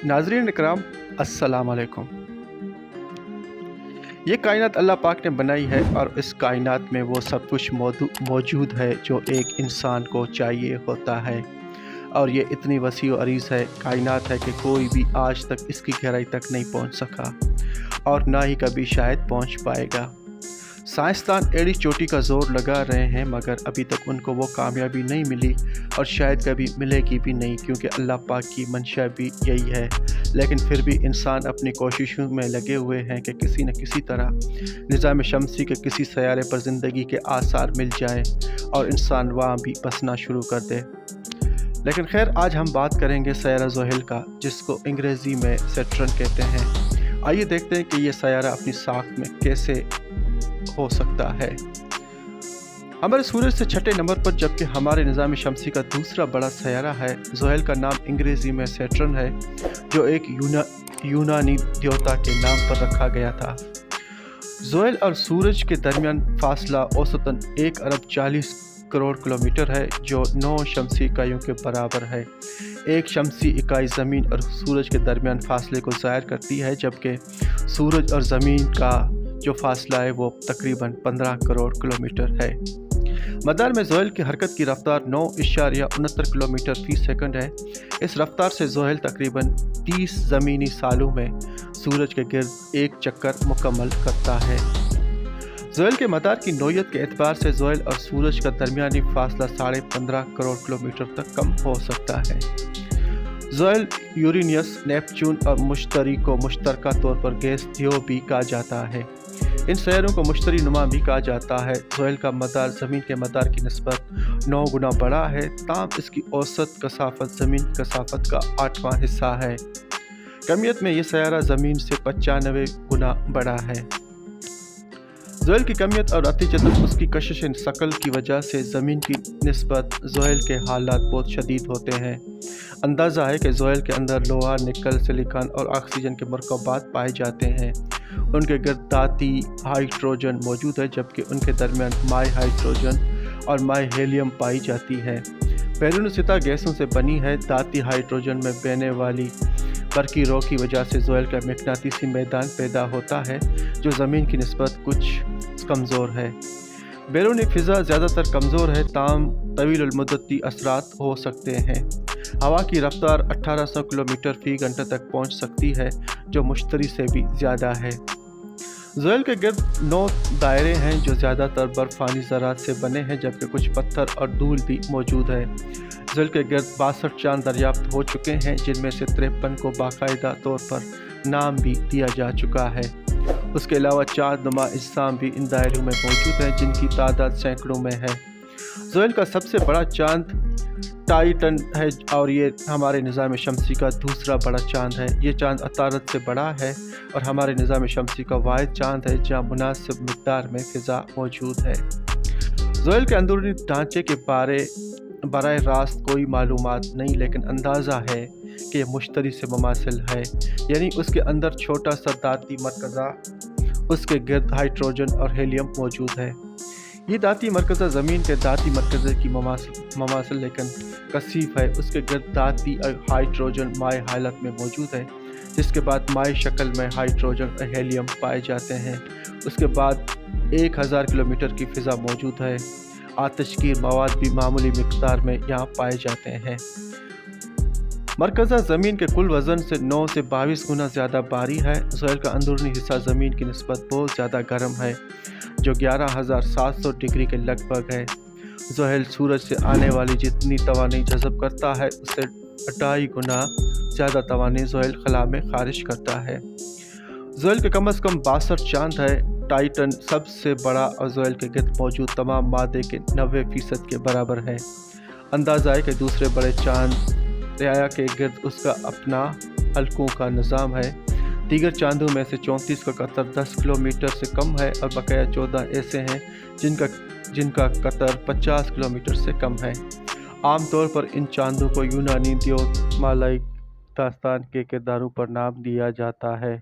नाज़रीन इकराम, अस्सलाम वालेकुम। ये कायनात अल्लाह पाक ने बनाई है और इस कायनात में वो सब कुछ मौजूद है जो एक इंसान को चाहिए होता है। और ये इतनी वसी और अरीज़ है कायनात है कि कोई भी आज तक इसकी गहराई तक नहीं पहुंच सका और ना ही कभी शायद पहुंच पाएगा। साइंसदान एड़ी चोटी का ज़ोर लगा रहे हैं मगर अभी तक उनको वो कामयाबी नहीं मिली और शायद कभी मिलेगी भी नहीं, क्योंकि अल्लाह पाक की मंशा भी यही है। लेकिन फिर भी इंसान अपनी कोशिशों में लगे हुए हैं कि किसी न किसी तरह निज़ाम शमसी के किसी सैयारे पर ज़िंदगी के आसार मिल जाएं और इंसान वहाँ भी बसना शुरू कर दे। लेकिन खैर, आज हम बात करेंगे सैयारा ज़ोहल का, जिसको अंग्रेज़ी में सैटर्न कहते हैं। आइए देखते हैं कि ये सैयारा अपनी साख्त में कैसे हो सकता है। हमारे सूरज से छठे नंबर पर जबकि हमारे निज़ाम शमसी का दूसरा बड़ा सैयारा है। ज़ोहल का नाम अंग्रेज़ी में सैटर्न है, जो एक यूनानी देवता के नाम पर रखा गया था। ज़ोहल और सूरज के दरमियान फासला औसतन 1 अरब 40 करोड़ किलोमीटर है, जो 9 शमसी इकाइयों के बराबर है। एक शमसी इकाई ज़मीन और सूरज के दरमियान फासले को ज़ाहिर करती है, जबकि सूरज और ज़मीन का जो फासला है वो तकरीबन 15 करोड़ किलोमीटर है। मदार में ज़ोहल की हरकत की रफ्तार 9.69 किलोमीटर फ़ी सेकंड है। इस रफ्तार से ज़ोहल तकरीबन 30 ज़मीनी सालों में सूरज के गिर्द एक चक्कर मुकम्मल करता है। ज़ोहल के मदार की नौइयत के एतबार से ज़ोहल और सूरज का दरमियानी फासला 15.5 करोड़ किलोमीटर तक कम हो सकता है। ज़ोहल, यूरेनस, नेपच्यून और मुश्तरी को मुश्तरका तौर पर गैस दियो भी कहा जाता है। इन सैयारों को मुश्तरी नुमा भी कहा जाता है। ज़ोहल का मदार ज़मीन के मदार की निस्बत 9 गुना बड़ा है, ताम इसकी औसत कसाफत ज़मीन की कसाफत का 8वां हिस्सा है। कमियत में यह सैयारा ज़मीन से 95 गुना बड़ा है। ज़ोहल की कमियत और नतीजतन उसकी कशिश शकल की वजह से ज़मीन की निस्बत ज़ोहल के हालात बहुत शदीद होते हैं। अंदाज़ा है कि ज़ोहल के अंदर लोहा, निकल, सिलिकॉन और ऑक्सीजन के मरकबात पाए जाते हैं। उनके गिर्द दाती हाइड्रोजन मौजूद है, जबकि उनके दरमियान माई हाइड्रोजन और माई हेलियम पाई जाती है। बैरून सतह गैसों से बनी है। दाती हाइड्रोजन में बहने वाली बरकी रो की वजह से ज़ोहल का मकनातीसी मैदान पैदा होता है, जो ज़मीन की निस्बत कुछ कमज़ोर है। बैरूनी फ़िज़ा ज़्यादातर कमज़ोर है, ताम तवील मुद्दती असरात हो सकते हैं। हवा की रफ्तार 1800 किलोमीटर फ़ी घंटा तक पहुंच सकती है, जो मुश्तरी से भी ज़्यादा है। ज़ोहल के गिर्द 9 दायरे हैं जो ज़्यादातर बर्फ़ानी ज़रात से बने हैं, जबकि कुछ पत्थर और धूल भी मौजूद है। ज़ोहल के गिर्द 62 चांद दरियाफ्त हो चुके हैं, जिनमें से 53 को बाकायदा तौर पर नाम भी दिया जा चुका है। उसके अलावा चांद नुमा अजसाम भी इन दायरों में मौजूद हैं, जिनकी तादाद सैकड़ों में है। ज़ोहल का सबसे बड़ा चांद टाइटन है और ये हमारे निज़ाम शमसी का दूसरा बड़ा चांद है। ये चांद अतारत से बड़ा है और हमारे निज़ाम शमसी का वाहिद चांद है जहाँ मुनासिब मिक़दार में फ़िज़ा मौजूद है। ज़ोहल के अंदरूनी ढांचे के बराह रास्त कोई मालूमात नहीं, लेकिन अंदाज़ा है कि यह मुश्तरी से मुमासिल है, यानी उसके अंदर छोटा सा दाती मरकज़ा, उसके गिर्द हाइड्रोजन और हेलियम मौजूद है। ये दाती मरकज़ा ज़मीन के दाती मरकज़े की मुमासिल लेकिन कसीफ है। उसके गिर्द दाती हाइड्रोजन माई हालत में मौजूद है, जिसके बाद माई शक्ल में हाइड्रोजन और हेलियम पाए जाते हैं। उसके बाद 1000 किलोमीटर की फ़िज़ा मौजूद है। आतिशगीर मवाद भी मामूली मिक़दार में यहाँ पाए जाते हैं। मरकज़ा ज़मीन के कुल वज़न से 9 से 22 गुना ज़्यादा भारी है। ज़ोहल का अंदरूनी हिस्सा ज़मीन की निस्बत बहुत ज़्यादा गर्म है, जो 11,700 डिग्री के लगभग है। ज़ोहल सूरज से आने वाली जितनी तवानी जज़ब करता है, उससे 2.5 गुना ज़्यादा तवानी ज़ोहल खला में खारिज करता है। ज़ोहल के कम अज़ कम 62 चांद है। टाइटन सबसे बड़ा और ज़ोहल के गिर्द मौजूद तमाम मादे के 90% के बराबर है। अंदाज़ा है कि दूसरे बड़े चांद रियाया के गिर्द उसका अपना हल्कों का निज़ाम है। दीगर चांदों में से 34 का कतर 10 किलोमीटर से कम है और बकाया 14 ऐसे हैं जिनका कतर 50 किलोमीटर से कम है। आम तौर पर इन चांदों को यूनानी द्योतमालाइक दास्तान के किरदारों पर नाम दिया जाता है।